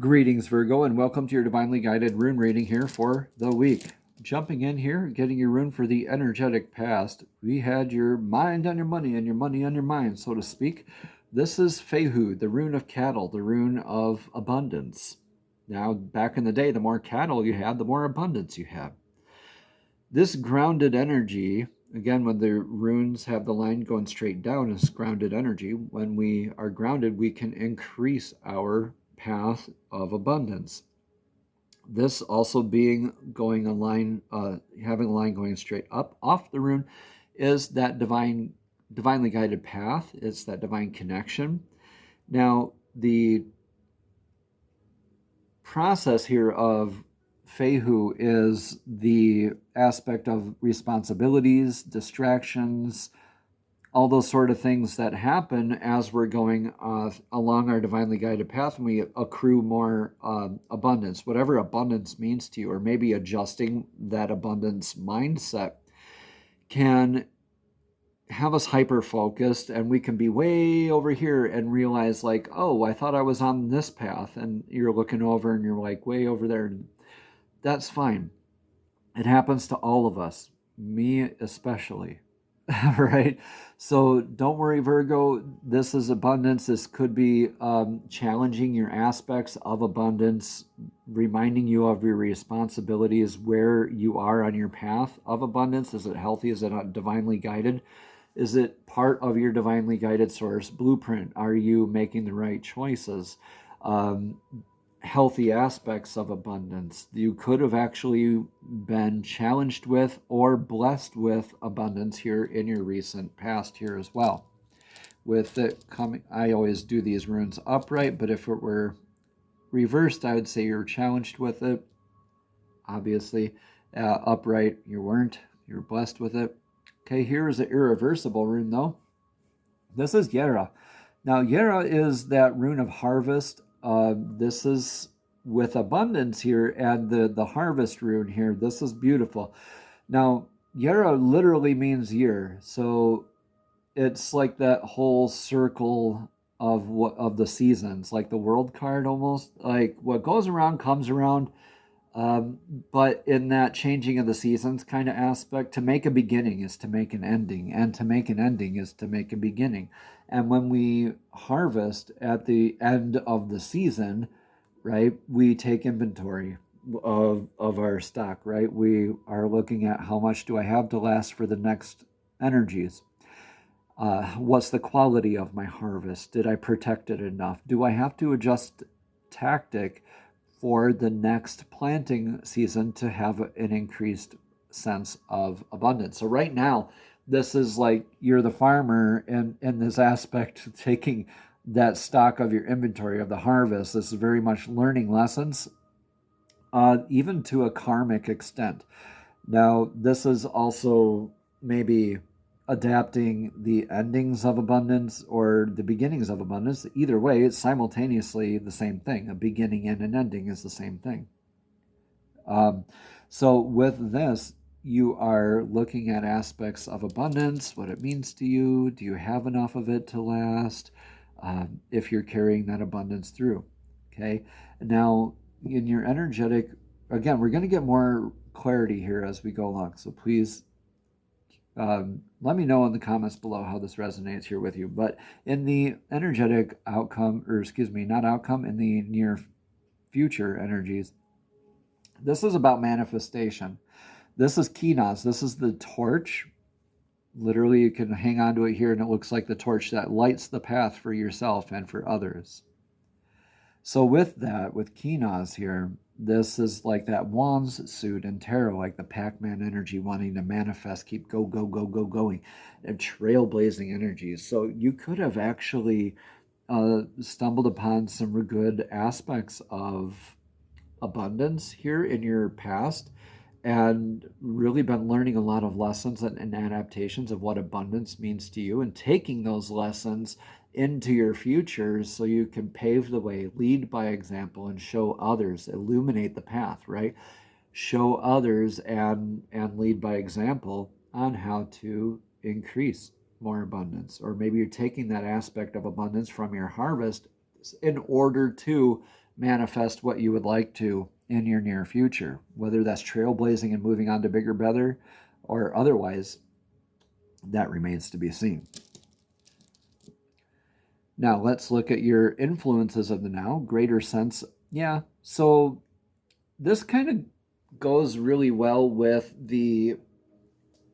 Greetings, Virgo, and welcome to your divinely guided rune reading here for the week. Jumping in here, getting your rune for the energetic past. We had your mind on your money and your money on your mind, so to speak. This is Fehu, the rune of cattle, the rune of abundance. Now, back in the day, the more cattle you had, the more abundance you had. This grounded energy, again, when the runes have the line going straight down, is grounded energy. When we are grounded, we can increase our path of abundance. This also being going a line, having a line going straight up off the rune, is that divinely guided path. It's that divine connection. Now, the process here of Fehu is the aspect of responsibilities, distractions, all those sort of things that happen as we're going along our divinely guided path, and we accrue more abundance, whatever abundance means to you, or maybe adjusting that abundance mindset can have us hyper focused, and we can be way over here and realize like, oh, I thought I was on this path, and you're looking over and you're like way over there. That's fine. It happens to all of us, me especially. Right? So don't worry, Virgo. This is abundance. This could be challenging your aspects of abundance, reminding you of your responsibilities, where you are on your path of abundance. Is it healthy? Is it divinely guided? Is it part of your divinely guided source blueprint? Are you making the right choices? Healthy aspects of abundance. You could have actually been challenged with or blessed with abundance here in your recent past here as well. With it coming, I always do these runes upright, but if it were reversed, I would say you're challenged with it. Obviously, upright, you weren't. You're blessed with it. Okay, here is an irreversible rune though. This is Yera. Now, Yera is that rune of harvest. This is with abundance here, and the harvest rune here. This is beautiful. Now, Yera literally means year, so it's like that whole circle of the seasons, like the world card almost. Like what goes around comes around. But in that changing of the seasons kind of aspect, to make a beginning is to make an ending, and to make an ending is to make a beginning. And when we harvest at the end of the season, right, we take inventory of our stock, right? We are looking at how much do I have to last for the next energies. What's the quality of my harvest? Did I protect it enough? Do I have to adjust tactic for the next planting season to have an increased sense of abundance? So right now, this is like you're the farmer in this aspect, taking that stock of your inventory of the harvest. This is very much learning lessons, even to a karmic extent. Now, this is also maybe adapting the endings of abundance or the beginnings of abundance. Either way, it's simultaneously the same thing. A beginning and an ending is the same thing. So with this, you are looking at aspects of abundance, what it means to you. Do you have enough of it to last? If you're carrying that abundance through. Okay. Now, in your energetic, again, we're going to get more clarity here as we go along. So please let me know in the comments below how this resonates here with you. But in the energetic outcome, or excuse me, not outcome, in the near future energies, this is about manifestation. This is Kinas. This is the torch. Literally, you can hang on to it here, and it looks like the torch that lights the path for yourself and for others. So with that, with Kinas here, this is like that Wands suit in tarot, like the Pac-Man energy, wanting to manifest, keep going, and trailblazing energies. So you could have actually stumbled upon some good aspects of abundance here in your past, and really been learning a lot of lessons and adaptations of what abundance means to you, and taking those lessons into your futures so you can pave the way, lead by example, and show others, illuminate the path, right? Show others and lead by example on how to increase more abundance. Or maybe you're taking that aspect of abundance from your harvest, in order to manifest what you would like to in your near future, whether that's trailblazing and moving on to bigger, better, or otherwise, that remains to be seen. Now, let's look at your influences of the now, greater sense. Yeah, so this kind of goes really well with the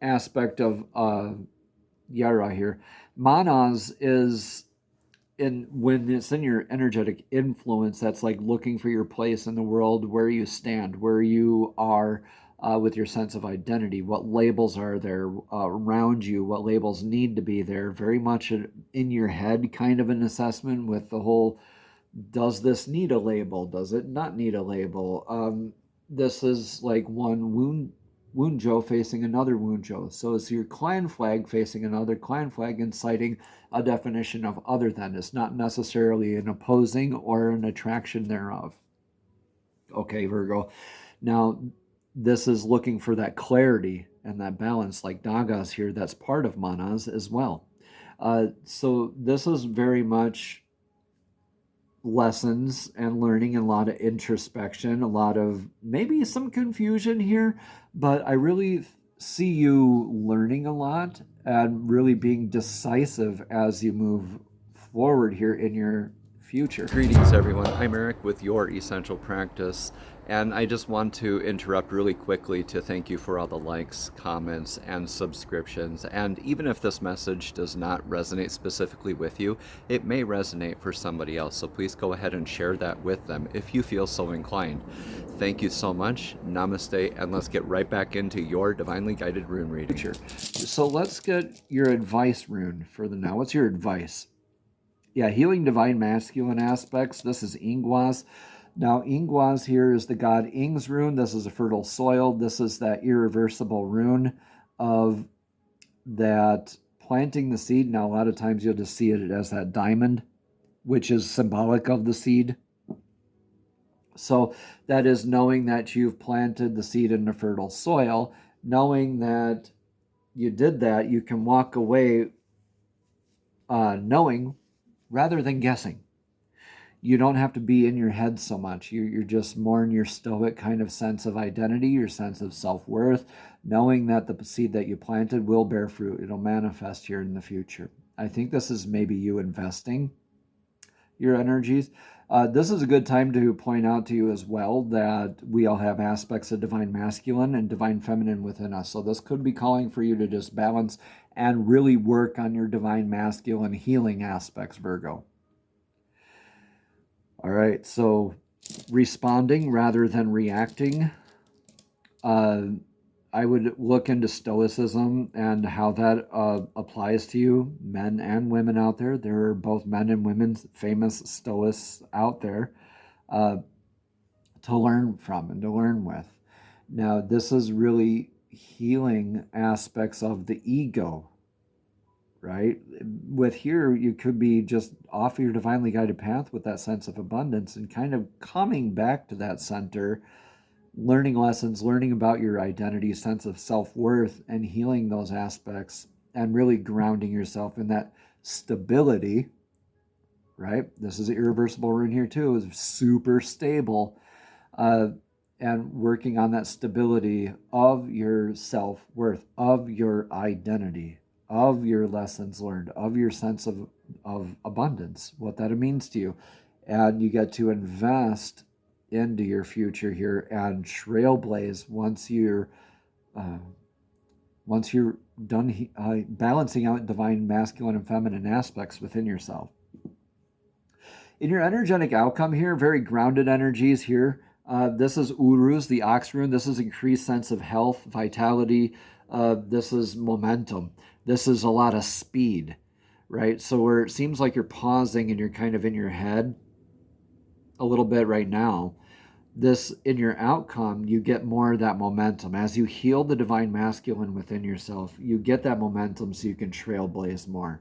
aspect of Yara here. Manas is when it's in your energetic influence, that's like looking for your place in the world, where you stand, where you are with your sense of identity, what labels are there around you, what labels need to be there, very much in your head kind of an assessment with the whole, does this need a label? Does it not need a label? This is like one Wunjo facing another Wunjo. So it's your clan flag facing another clan flag, inciting a definition of other than. It's not necessarily an opposing or an attraction thereof. Okay, Virgo. Now, this is looking for that clarity and that balance, like Dagas here, that's part of Manas as well. So this is very much lessons and learning, and a lot of introspection, a lot of maybe some confusion here, but I really see you learning a lot and really being decisive as you move forward here in your future. Greetings, everyone. I'm Eric with Your Essential Practice, and I just want to interrupt really quickly to thank you for all the likes, comments, and subscriptions. And even if this message does not resonate specifically with you, it may resonate for somebody else. So please go ahead and share that with them if you feel so inclined. Thank you so much. Namaste, and let's get right back into your divinely guided rune reading. So let's get your advice rune for the now. What's your advice? Yeah, healing divine masculine aspects. This is Ingwas. Now, Ingwas here is the god Ing's rune. This is a fertile soil. This is that irreversible rune of that planting the seed. Now, a lot of times you'll just see it as that diamond, which is symbolic of the seed. So that is knowing that you've planted the seed in a fertile soil. Knowing that you did that, you can walk away knowing rather than guessing. You don't have to be in your head so much. You're just more in your stoic kind of sense of identity, your sense of self-worth, knowing that the seed that you planted will bear fruit. It'll manifest here in the future. I think this is maybe you investing your energies. This is a good time to point out to you as well that we all have aspects of divine masculine and divine feminine within us. So this could be calling for you to just balance and really work on your divine masculine healing aspects, Virgo. All right, so responding rather than reacting. I would look into Stoicism and how that applies to you, men and women out there. There are both men and women, famous Stoics out there to learn from and to learn with. Now, this is really healing aspects of the ego, right? With here, you could be just off your divinely guided path with that sense of abundance and kind of coming back to that center, learning lessons, learning about your identity, sense of self-worth, and healing those aspects and really grounding yourself in that stability, right? This is an irreversible rune here too, is super stable, and working on that stability of your self-worth, of your identity, of your lessons learned, of your sense of abundance, what that means to you. And you get to invest into your future here and trailblaze once you're done balancing out divine masculine and feminine aspects within yourself. In your energetic outcome here, very grounded energies here. This is Uruz, the ox rune. This is increased sense of health, vitality. This is momentum. This is a lot of speed, right? So where it seems like you're pausing and you're kind of in your head a little bit right now, this, in your outcome, you get more of that momentum. As you heal the divine masculine within yourself, you get that momentum so you can trailblaze more.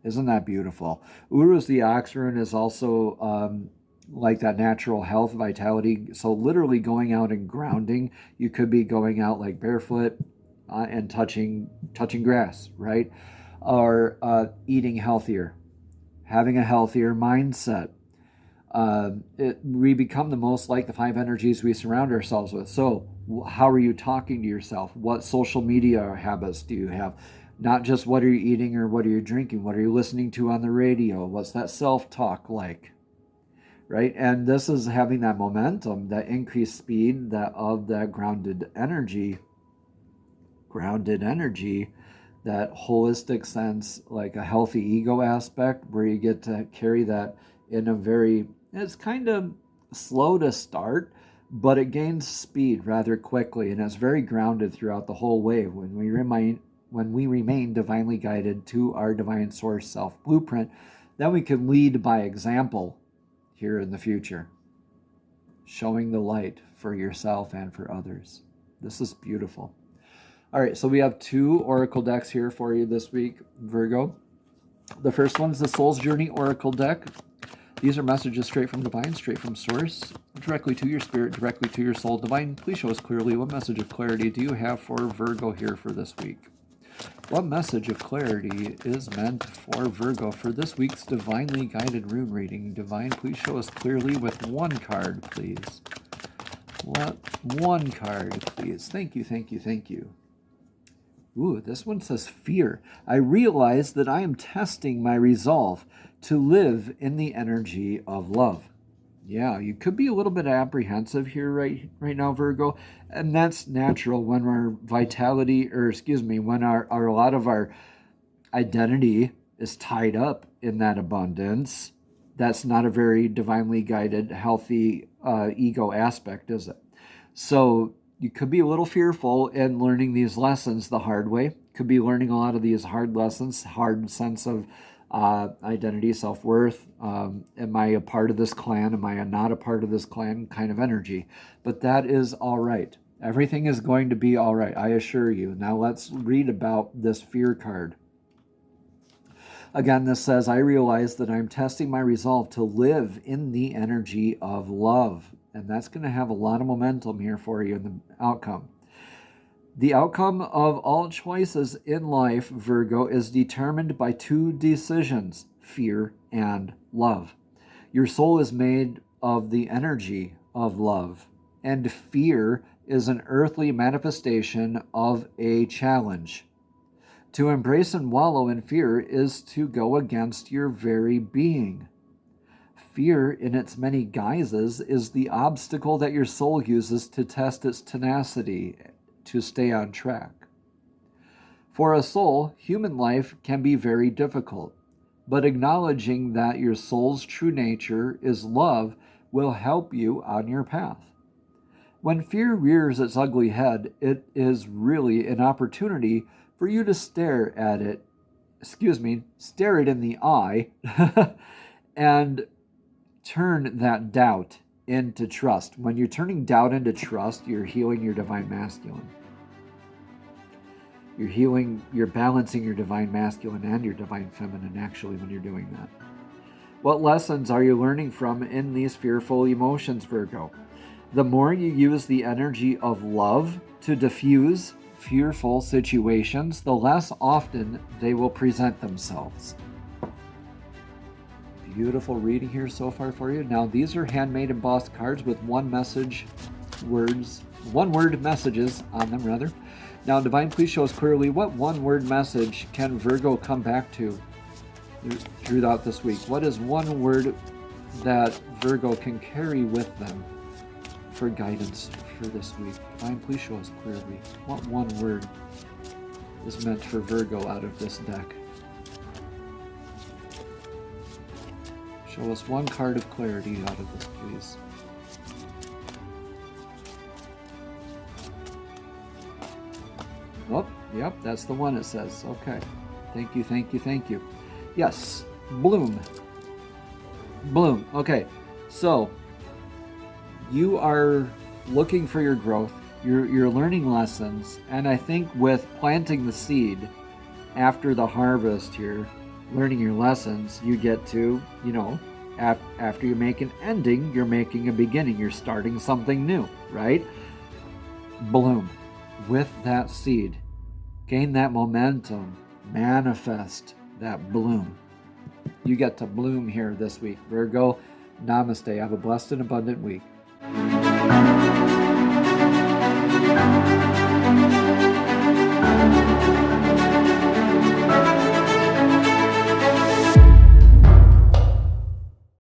Isn't that beautiful? Uruz, the ox rune, is also like that natural health, vitality. So literally going out and grounding. You could be going out like barefoot and touching grass, right? Or eating healthier, having a healthier mindset, We become the most like the 5 energies we surround ourselves with. So how are you talking to yourself? What social media habits do you have? Not just what are you eating or what are you drinking? What are you listening to on the radio? What's that self-talk like? Right? And this is having that momentum, that increased speed, of that grounded energy, that holistic sense, like a healthy ego aspect, where you get to carry that in a very, it's kind of slow to start, but it gains speed rather quickly, and it's very grounded throughout the whole way. When we remain divinely guided to our divine source self blueprint, then we can lead by example here in the future, showing the light for yourself and for others. This is beautiful. All right, so we have 2 oracle decks here for you this week, Virgo. The first one is the Soul's Journey Oracle deck. These are messages straight from Divine, straight from Source, directly to your spirit, directly to your soul. Divine, please show us clearly, what message of clarity do you have for Virgo here for this week? What message of clarity is meant for Virgo for this week's divinely guided rune reading? Divine, please show us clearly with 1 card, please. What 1 card, please? Thank you, thank you, thank you. Ooh, this one says fear. I realize that I am testing my resolve to live in the energy of love. Yeah, you could be a little bit apprehensive here right now, Virgo, and that's natural when our vitality, when a lot of our identity is tied up in that abundance. That's not a very divinely guided, healthy ego aspect, is it? So you could be a little fearful in learning these lessons the hard way. Could be learning a lot of these hard lessons, hard sense of identity, self-worth. Am I a part of this clan? Am I not a part of this clan kind of energy? But that is all right. Everything is going to be all right, I assure you. Now let's read about this fear card. Again, this says, I realize that I'm testing my resolve to live in the energy of love. And that's going to have a lot of momentum here for you in the outcome. The outcome of all choices in life, Virgo, is determined by 2 decisions, fear and love. Your soul is made of the energy of love, and fear is an earthly manifestation of a challenge. To embrace and wallow in fear is to go against your very being. Fear, in its many guises, is the obstacle that your soul uses to test its tenacity, to stay on track. For a soul, human life can be very difficult, but acknowledging that your soul's true nature is love will help you on your path. When fear rears its ugly head, it is really an opportunity for you to stare it in the eye and turn that doubt into trust. When you're turning doubt into trust, you're healing your divine masculine. You're balancing your divine masculine and your divine feminine, actually, when you're doing that. What lessons are you learning from in these fearful emotions, Virgo? The more you use the energy of love to diffuse fearful situations, the less often they will present themselves. Beautiful reading here so far for you. Now, these are handmade embossed cards with one word messages on them, rather. Now, Divine, please show us clearly, what one-word message can Virgo come back to throughout this week? What is one word that Virgo can carry with them for guidance for this week? Divine, please show us clearly what one word is meant for Virgo out of this deck. Show us one card of clarity out of this, please. Oh, yep, that's the one it says. Okay. Thank you, thank you, thank you. Yes, bloom. Bloom. Okay, so you are looking for your growth. You're learning lessons. And I think with planting the seed after the harvest here, learning your lessons, you get to, after you make an ending, you're making a beginning. You're starting something new, right? Bloom with that seed. Gain that momentum. Manifest that bloom. You get to bloom here this week, Virgo. Namaste. Have a blessed and abundant week.